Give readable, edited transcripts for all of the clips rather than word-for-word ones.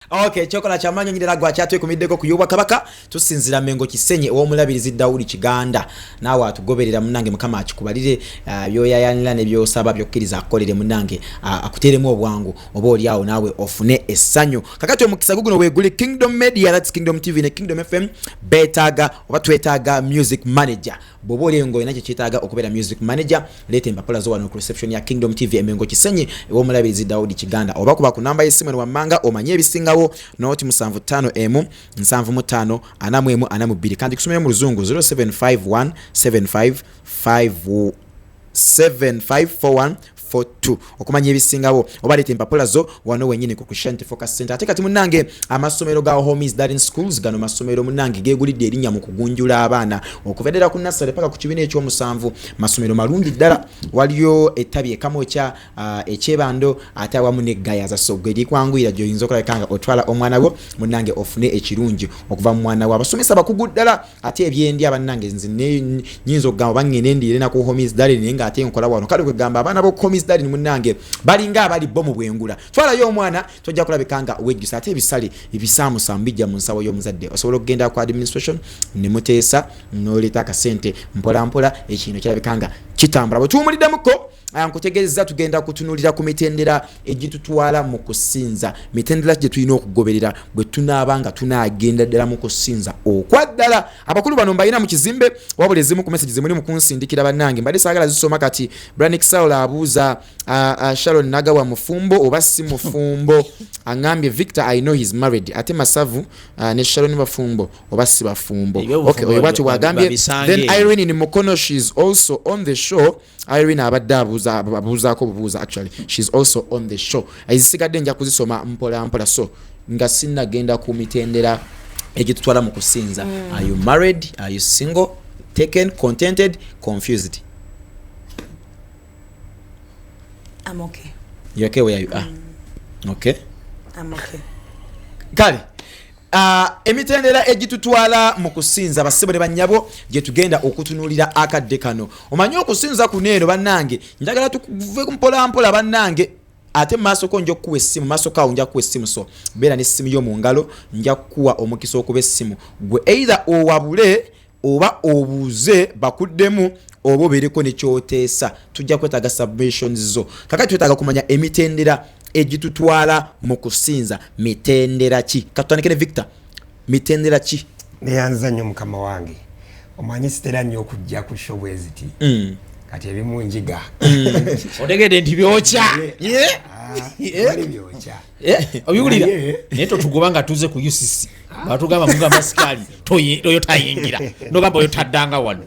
Okay, chokola chamanyo nyirira gwa kyatwe kumiddeko kuyobwa kabaka tusinzira mengo kisenye omulabirizi Daudi Kiganda nawe atugoberera munange mukama akikubalire byoyayanira ne byosaba byokkiriza akolere munange akuteremu obwangu oba oli awo nawe ofune essanyu kakati omukisa guguno wegule Kingdom Media, that's Kingdom TV ne Kingdom FM betaga oba twetaga music manager bobole ngo inache chitaga okubera music manager lete mpapola zo wano ku reception ya Kingdom TV emengo kisenye omulabirizi Daudi Kiganda oba kuba ku namba yesimu wa manga omanye bisingawo noti 75 75 anamwemu anamubiri kandi kusomera mu luzungu 0751 754142 okumanya ebisingabo obalete empapola zo wano wenyine ku Kushanti Focus Center ate kati munange amasomero ga Homies Darling Schools gano masomero munange gegulidde erinnya mu kugunjula abaana okuvedera ku nasale paka ku kibine ekyo musanvu masomero malungi ddala waliyo ettabi ekamocha ekyebando ate awamu ne gayaza sogeri kwangwira gyo yinzo kola kanga otwala omwana wo munange ofune ekirungi okuva mu mwana wa abasomesa bakuguddala ate ebyendi abanange nzine nyinzo gamba bangene ndire na ku Homies Darling nga ate nkola wano kale kwegamba abana bo Dali ni munange balinga abali bomu bwengula twala yo mwana tojja kulabikanga wejjusa ate ebisale ebisamu sambijja mu nsawo y'omuzadde osobola okugenda ku administration ne mutesa noleta ka sente mpola mpola ekintu kirabikanga kitambula bwetumuliddemuko ankutegeeza tugenda kutunulira ku mitendera egitutwala mu kusinza mitendera gye tulina okugoberera bwe tunaabanga tunagenda ddala mu kusinza okwaddala abakulu bano mbalina mu kizimbe wabula ezimu ku messages muli mu kunsindikira bannange mbadde saagala zisoma kati Branik Saula abuuza Sharon Nagawa mufumbo oba si mufumbo angambye Victor I know he's married ate Masavu ne Sharon bafumbo oba si bafumbo okay oyo bwatu wagambye then Irene ni Mukono she's also on the show Irene abadde abuuzaako bubuuza actually she's also on the show ezisigadde nja kuzisoma mpola mpola so nga sinnagenda ku mitendera egitutwala mu kusinza are you married, are you single, taken, contented, confused? I'm okay. You okay where you are? Okay. I'm okay. Kale. Emitendera egitutwala mu kusinza basebole banyabo gye tugenda okutunulira akadde kano. Omanyi okusinza kuneeno bannange njagala tukuve kumpola mpola bannange ate maaso ko njo kuwa essimu maaso kawo nja kuwa essimu so beera n'essimu yo mu ngalo nja kuwa omukisa okuba essimu gwe either owabule oba obuuze bakuddemu oba obeereko ne kyoteesa tujja kwetaaga submissions zo kakati twetaaga kumanya emitendera egitutwala mu kusinza mitendera ki katutandike ne Victor mitendera ki neyanza nnyo mukama wange omanyi sitera nnyo okujja ku show eziti kati ebimu njiga otegedde nti byokya bali byokya obiwulira naye totugoba nga tuze ku UCC batugamba muga masikali toyo tayingira nogamba oyo taddanga wano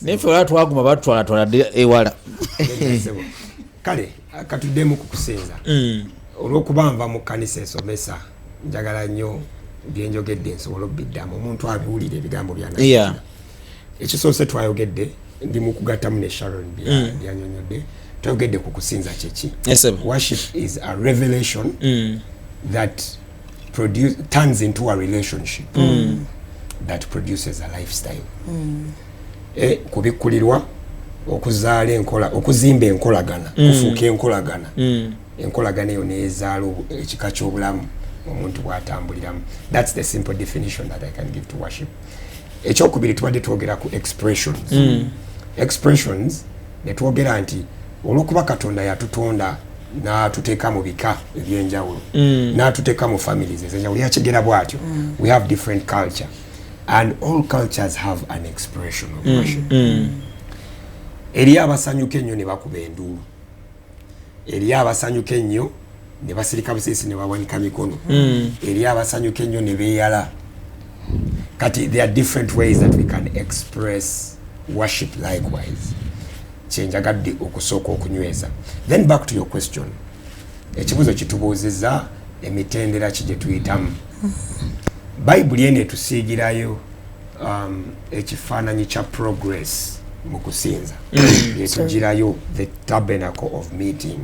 nefe olwa twaguma batwala ewala kale katuddemu ku kusinza olw'okuba nva mu kkanisa esomesa njagala nnyo byenjogedde nsobola obiddamu omuntu abiwulira ebigambo byana ekisoose twayogedde ndi mu kugattamu ne Sharon byanyonyodde twayogedde ku kusinza kyeki worship is a revelation that turns into a relationship that produces a lifestyle kubikkulirwa okuzaala enkola okuzimba enkolagana kufuuka enkolagana enkolagana eyo neezaala ekika ky'obulamu omuntu bw'atambuliramu. That's the simple definition that I can give to worship. Ekyokubiri tubadde twogera ku expressions. Expressions ne twogera nti olw'okuba Katonda yatutonda n'atuteeka mu bika ebyenjawulo n'atuteeka mu families ez'enjawulo yakigera bw'atyo we have different culture and all cultures have an expression of worship. Eri abasanyuka ennyo ne bakuba enduulu, eri abasanyuka ennyo ne basirika busisi ne bawanika mikono, eri abasanyuka ennyo ne beeyala. Kati there are different ways that we can express worship likewise. Kyenjagadde okusooka okunyweza. Then back to your question. Ekibuzo kitubuuzizza emitendera ki gye tuyitamu. Bayibuli eno etusiigirayo ekifaananyi kya progress mu kusinza. Yetugirayo the tabernacle of meeting.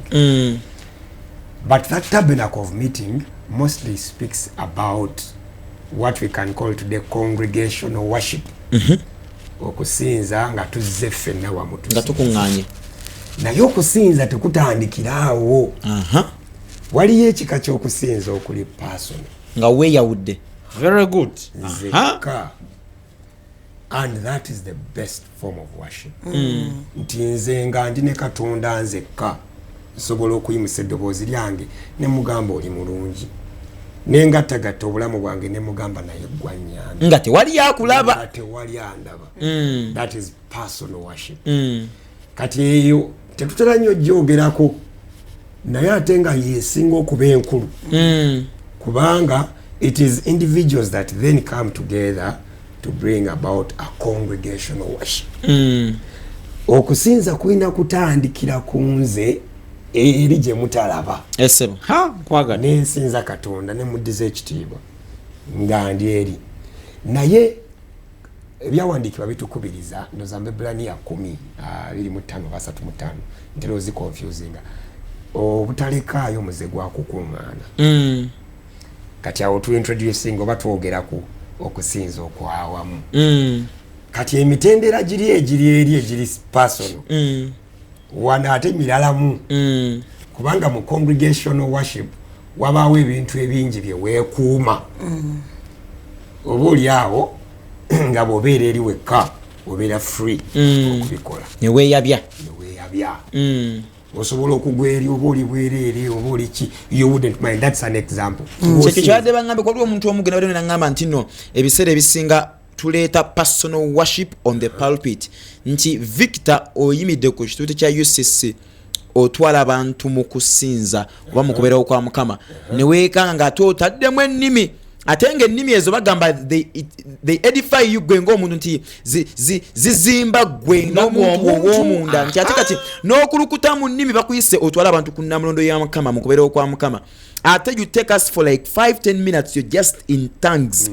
But that tabernacle of meeting mostly speaks about what we can call today congregational worship. Okusinza nga tuzze ffenna wamu nga tukuŋŋaanye naye okusinza tekutandikiraawo. Waliyo ekika ky'okusinza okuli personal. nga weeyawudde. Very good. Zekka. And that is the best form of worship. Nti nze nga ndi ne Katonda nzekka nsobola okuyimusa eddoboozi lyange ne mugamba oli mulungi nengattagatta obulamu bwange ne mugamba naye gwa nnyambi nga tewali akulaba, tewali andaba. That is personal worship. Kati eyo tetutera nnyo gyogerako naye ate nga yeesinga okuba enkulu kubanga it is individuals that then come together to bring about a congregational worship. Okusinza kulina kutandikira ku nze eri gye mutalaba. Esebo. Kwagala. Nensinza Katonda ne muddiza ekitiibwa nga ndi eri. Naye ebyawandiikibwa bitukubiriza ndoza Mbebulaniya 10:25 ntera ozi confusinga obutalekaayo muze gwa kukuŋŋaana. Kati awo tuintroducing oba twogera ku okusinza okwawamu. Kati emitendera giri eri personal. Wana ate miralamu. Kubanga mu congregational worship wabaawo ebintu ebingi bye weekuuma. Oba oli awo nga bw'obeera eri wekka obeera free okubikola. Ne weeyabya. Osobola okugwa eri oba oli bwereere oba oli ki, you wouldn't mind. That's an example. Kyekyo kyabadde baŋŋambe kwaliwo omuntu omu gwe nabadde naŋŋamba nti nno ebiseera ebisinga tuleeta personal worship on the pulpit nti Victor oyimidde ku kituuti kya UCC otwala abantu mu kusinza oba mu kubeerawo kwa Mukama ne weekanga ng'ate otaddemu ennimi ate ng'ennimi ezo bagamba they edify you gwe ng'omuntu nti zizimba gwe ng'omuntu ow'omunda nti ate kati n'okulukuta mu nnimi bakuyise otwala abantu ku nnamulondo ya Mukama mu kubeerawo kwa Mukama. Ate you take us for like 5-10 minutes, you're just in tongues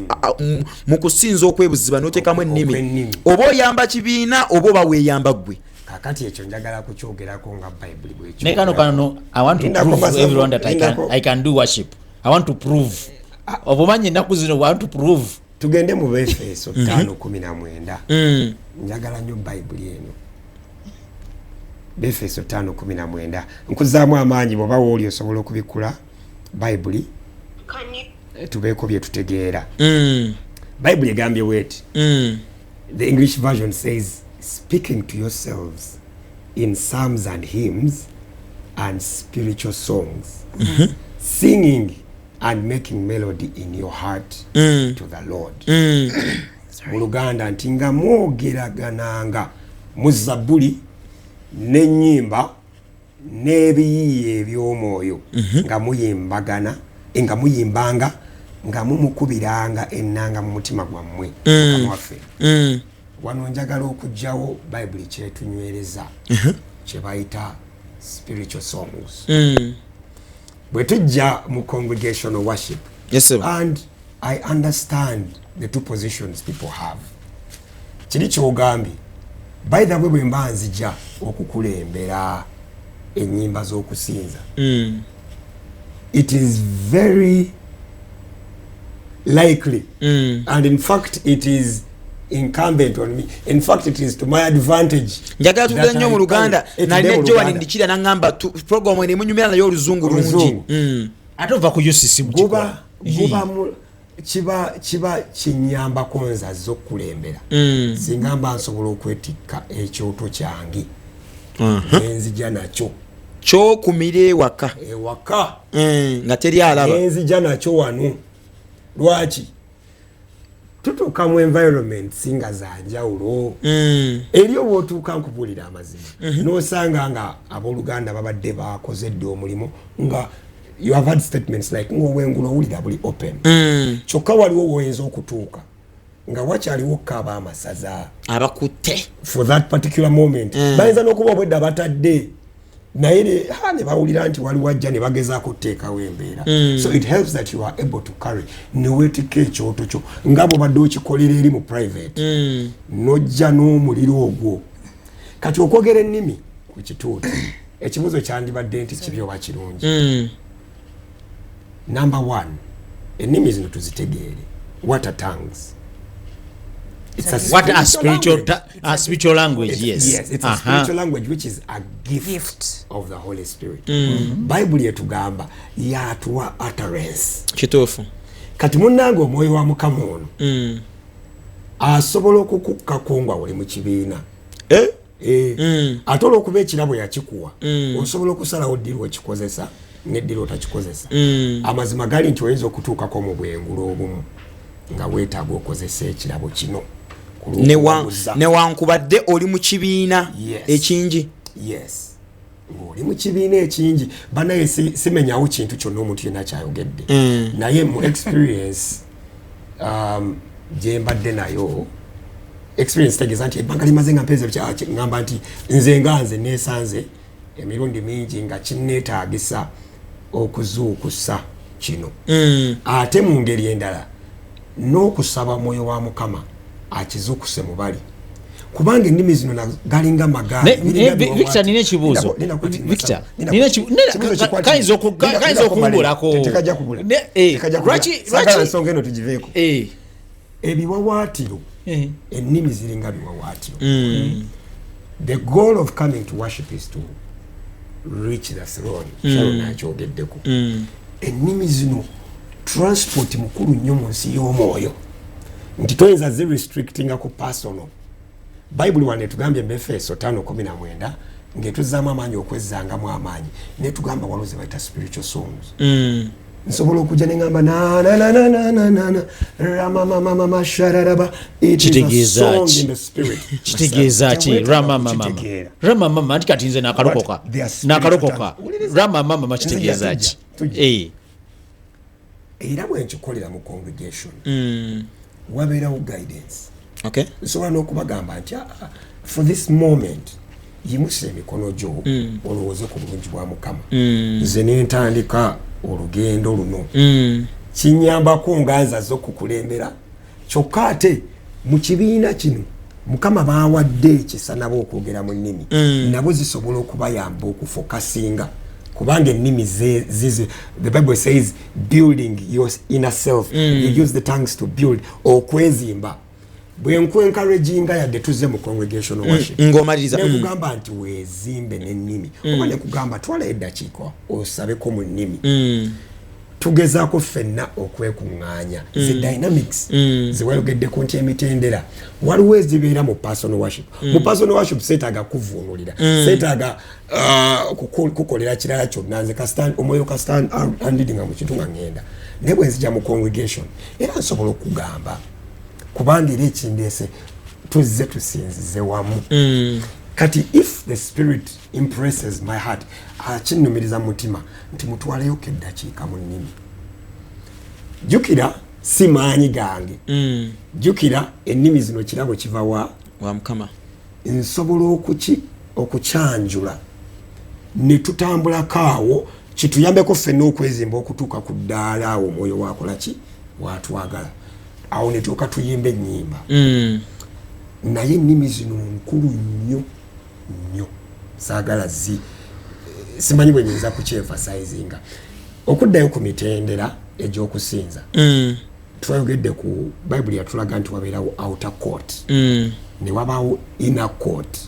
mu kusinza okwebuziba n'oteekamu ennimi oba oyamba kibiina oba oba weeyamba gwe. Kakati ekyo njagala kukyogerako nga Bible bwekyo. Ne kano I want to prove to everyone that I can do worship. I want to prove. Obumanyi ennaku zino I want to prove. Tugende mu Befeso 5:19. Njagala nnyo Bible eno. Befeso 5:19. Nkuzaamu amaanyi bw'oba wooli osobola okubikula Bible tubeeko bye tutegeera. Bible egambye weti. The English version says, speaking to yourselves in psalms and hymns and spiritual songs, singing and making melody in your heart to the Lord. Mu Luganda nti nga mwogeragananga mu Zabbuli n'ennyimba n'ebiyiiye eby'omwoyo nga muyimbagana nga muyimbanga nga mumukubiranga ennanga mu mutima gwammwe Mukama waffe. Wano njagala okugyawo Bible kyetunywereza kye bayita spiritual songs. Bwe tujja mu congregational worship, and I understand the two positions people have. Kiri kyogambye by the way bwe mba nzija okukulembera ennyimba z'okusinza, it is very likely and in fact it is incumbent on me. In fact it is to my advantage. Njagala tugenda nnyo mu Luganda nalina Joan ndikira nangamba program ene munyumira nayo oluzungu lungi. Ate ova ku UCC guba kiba kinyambako nzazo okulembera. Singamba nsobola okwetikka ekyoto kyange enzija nakyo kyokumira ewaka nga teri alaba, enzija nakyo wano. Lwaki tutuuka mu environment singa za njawulo. Eri oba otuuka nkubuulira amazima n'osanga nga abooluganda babadde bakoze dde omulimu nga you have had statements like ng'owengula owulira buli open. Kyokka waliwo woyinza okutuuka nga wakyaliwo kaba amasaza abakutte for that particular moment. Bayinza n'okuba obwedda batadde naye ne bawulira nti waliwo ajja ne bagezaako okuteekawo embeera. So it helps that you are able to carry neweetika ekyoto kyo nga bw'obadde okikolera eri mu private n'ojja n'omuliro ogwo. Kati okwogera ennimi ku kituuti ekibuzo kyandibadde nti kibi oba kirungi. Number one, ennimi zino tuzitegeere. What are tongues? It's a spiritual language. Yes, it's a spiritual language which is a gift of the Holy Spirit. Bible yetugamba yatuwa utterance. Kituufu. kati munnange omwoyo wa Mukama ono asobola okukukkako nga oli mu kibiina ate olw'okuba ekirabo yakikuwa osobola okusalawo ddi lwekikozesa neddi lwotakikozesa amazima gali nti oyinza okutuukako mu bwengulu obumu nga weetaaga okozesa ekirabo kino newankubadde oli mu kibiina ekingi ng'oli mu kibiina ekingi banaye simenyawo kintu kyonna omuntu yenna kyayogedde naye mu experience gye mbadde nayo experience tegeeza nti ebbanga limaze nga mpeeza ngamba nti nze neesanze emirundi mingi nga kinneetaagisa okuzuukusa kino ate mu ngeri endala n'okusaba mwoyo wa Mukama akizuukuse mu bali kubanga ennimi zino galinga Victor nina ekibuuzo Victor kayinza okumbulako nsonga eno tugiveeko ebiwawaatiro ennimi ziringa biwawaatiro the goal of coming to worship is to reach the throne nakyogeddeko ennimi zino transport mukulu nnyo mu nsi y'omwoyo nti toyinza zirestrictinga ku personal bayibuli wane tugambye mu Efeso 5:19 ng'etuzaamu amaanyi okwezzangamu amaanyi naye tugamba waliwo ze bayita spiritual songs nsobola okujja ne ngamba nananananana ramamamama shararaba kitegeeza ki ramamama anti kati nze nakalokoka ramamama kitegeeza ki era bwenkikolera mu congregation wabeerawo guidance nsobola n'okubagamba nti for this moment yimusa emikono gyo olowooze ku bulungi bwa Mukama nze nentandika olugendo luno kinyambako nga nzaze okukulembera kyokka ate mu kibiina kino Mukama baawadde ekisa nabo okwogera mu nnimi nabo zisobola okubayamba okufokasinga kubanga ennimi zize the Bible says building your inner self you use the tongues to build okwezimba bwe nkwencouraginga yadde tuze mu congregational worship ng'omaliriza nekugamba nti weezimbe n'ennimi oba nekugamba twala eddakiika osabeko mu nnimi tugezaako ffenna okwekuŋŋaanya the dynamics zewayogeddeko nti emitendera waliwo ezibeera mu personal worship mu personal worship seetaaga kuvuunulira seetaaga kukolera kirala kyonna nze omwoyo kastan andidinga mu kintu nga ŋŋenda naye bwe nzija mu congregation era nsobola okugamba kubanga era ekindeese tuzze tusinzize wamu kati if the spirit impresses my heart akinnumiriza mutima nti mutwaleyo keddakiika mu nnimi jjukira si maanyi gange jjukira ennimi zino kirabo kiva wa Mukama nsobola okukyanjula ne tutambulako awo kituyambeko ffenna okwezimba okutuuka ku ddaala awo omwoyo wakolaki watwagala awo ne tuuka tuyimba ennyimba naye ennimi zino nkulu nnyo nnyo saagala simanyi bwe nyinza kukyemfasizinga okuddayo ku mitendera egy'okusinza twayogedde ku bayibuli yatulaga nti wabeerawo outer court ne wabaawo inner court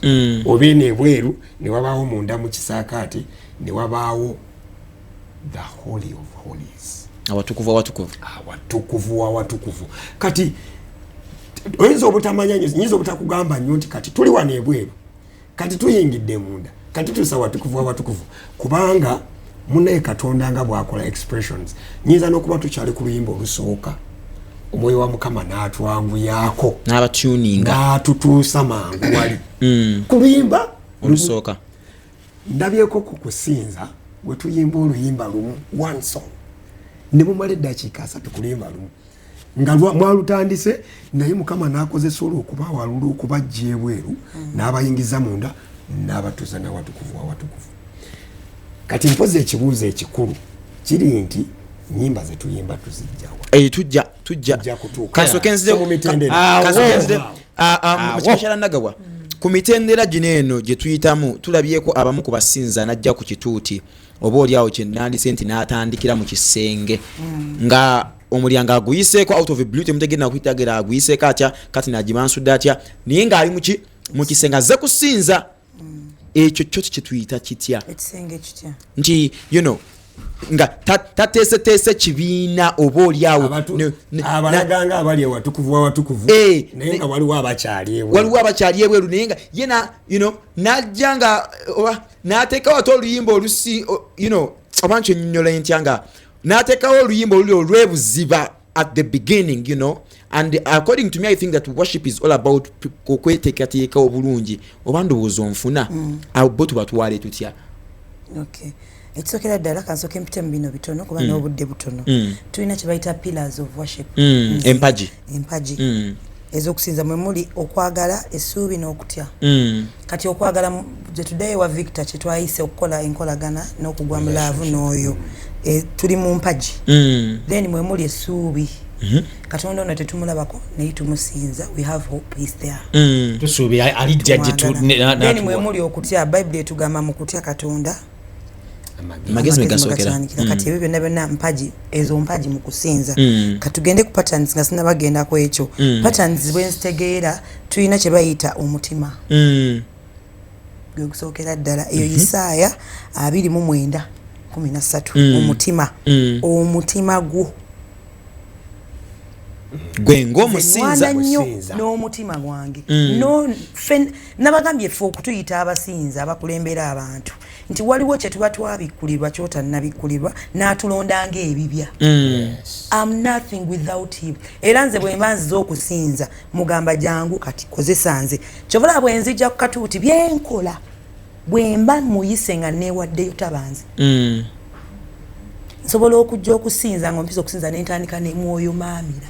oba eno ebweru ne wabaawo munda mu kisaakaati ne wabaawo the holy of holies awatukuvu wawatukuvu kati oyinza obutamanya nyinza obutakugamba nnyo nti kati tuli wano ebweru kati tuyingidde munda kati tusa watukuvu kubanga munaye Katonda nga bwakola expressions nyinza n'okuba tukyali ku luyimba olusooka omwoyo wa Mukama n'atwanguyaako n'abatuninga n'atutuusa mangu wali ku luyimba olusooka ndabyeko ku kusinza bwe tuyimba oluyimba lumu one song ne mumala eddakiika 3 ku luyimba lumu nga mwalutandise naye Mukama n'akozesa olw'okubawalula okubajja ebweru n'abayingiza munda n'abatuusa n'awatukuvu awatukuvu kati mpozi ekibuuzo ekikulu kiri nti nnyimba ze tuyimba tuzijjawa tujja kansokenzire mu kikashara nagawa ku mitendera gino eno gye tuyitamu tulabyeko abamu ku basinza najja ku kituuti oba oliawo kye nandise nti n'atandikira mu kisenge nga omulyango aguyiseeko out of a blue temutegere nakuitagera aguyiseeko atya kati nagimansudde atya naye ng'ali mu kisenge azze kusinza ekyo kyo kye tuyita kitya ekisenge kitya nti nga tateeseteese kibiina oba oli awo abalaganga abali awatukuvu naye nga waliwo abakyali ebweru naye nga yena n'ajja nga n'ateekawo ate oluyimba olusi oba nkyonnyonnyola ntya nga n'ateekawo oluyimba oluli olwebuziba at the beginning, and according to me I think that worship is all about okweteekateeka obulungi oba ndowooza onfuna abo tubatwale tutya. Okay, ekisookera ddala kansooka empitemu bino bitono kuba n'obudde butono. Tulina kye bayita pillars of worship, empagi ez'okusinza mwe muli okwagala, essuubi n'okutya. Kati okwagala gye tuddayo ewa Victor kye twayise okukola enkolagana n'okugwa mu laavu n'oyo tuli mu mpagi, then mwe muli essuubi. Katonda ono tetumulabako naye tumusinza, we have hope is there. Tusuubi alijja then mwe muli okutya, Bible etugamba mu kutya Katonda amagezi megasookera. Kati ebyo byonna mpagi, ezo mpagi mu kusinza. Katugende ku patterns nga sinabagenda ku ekyo. Patterns bwe nzitegeera tulina kye bayita omutima. Gwe gusookera ddala eyo Isaaya 29:13. Omutima gwo gwe ng'omusinza n'omutima gwange. Nabagambye ffe okutuyita abasinza abakulembera abantu nti waliwo kye tuba twabikkulirwa kyotannabikkulirwa n'atulonda ng'ebibya. I'm nothing without him. Era nze bwe mba nziza okusinza mugamba jangu kati kozesa nze kyobola bwe nzijja ku katuuti byenkola bwe mba muyise nga neewaddeyo tabanze. Nsobola okujja okusinza nga mpisa okusinza n'entandika ne mwoyo maamira.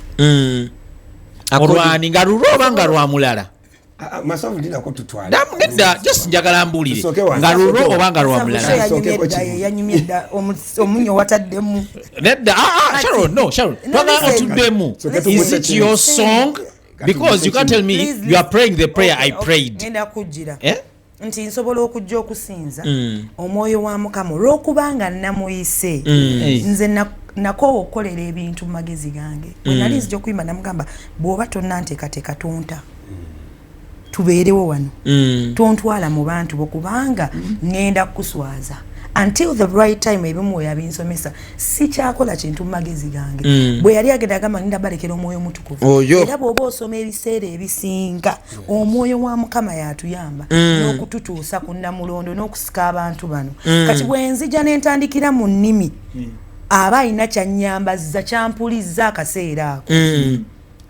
olwani nga lulwo oba nga lwa mulala. Masofu ndina ko tutwala. Nedda just njagala mbulire nga lulwo oba nga lwa mulala. Yanyumye dda omunyo wataddemu. Nedda Sharon twagala otuddemu. Is it your song? Because you can't tell me you are praying the prayer I prayed. Ngenda kujjira nti nsobola okujja okusinza omwoyo wa Mukama olw'okubanga namuyise nze nakoowa okukolera ebintu mu magezi gange. Bwe nali nzija okuyimba namugamba bw'oba tonnanteekateeka tonta tubeerewo wano tontwala mu bantu bo kubanga ngenda kukuswaza until the right time. Ebimu yabinsomesa sikyakola kintu mu magezi gange. Bwe yali agenda agamba nda balekera omwoyo mutukuvu era bw'oba osoma ebiseera ebisinga omwoyo wa Mukama yatuyamba n'okututuusa ku Namulondo n'okusika abantu bano. Kati bwe nzija n'entandikira mu nnimi aba alina kyanyambazza kyampulizza akaseera ako.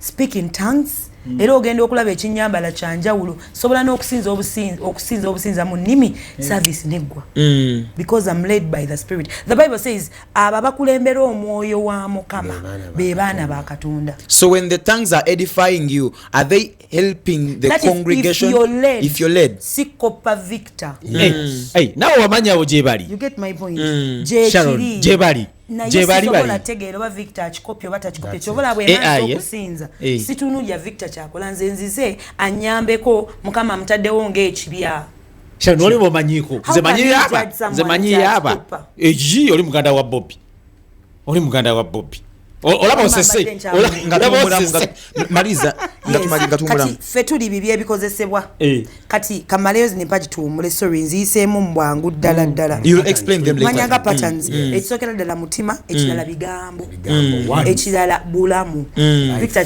Speaking tongues era ogenda okulaba ekinyambala kyanjawulo sobola n'okusinza obusinza mu nnimi service neggwa because I'm led by the Spirit. The Bible says aba bakulembera omwoyo wa Mukama be baana ba Katonda. So when the tongues are edifying you, are they helping the congregation? If you're led. Sikopa Victor. Hey, nawe wamanyawo gye bali. You get my point. Sharon gye bali. Sobola tegeera oba Victor akikopya oba takikopya kyobola bwe manso okusinza situnulya Victor kyakola nze nzize anyambeko Mukama amutaddewo ng'ekibya. Sharon oli bomanyiiko nze manyi aba eji oli muganda wa Bobby. Olaba osese maliza kati ffe tuli bibi ebikozesebwa kati kamaleyo zinimpagi tuwumule sorry nziyiseemu mu bwangu ddala manyaga patterns ekisookera ddala mutima ekirala bigambo ekirala bulamu Victor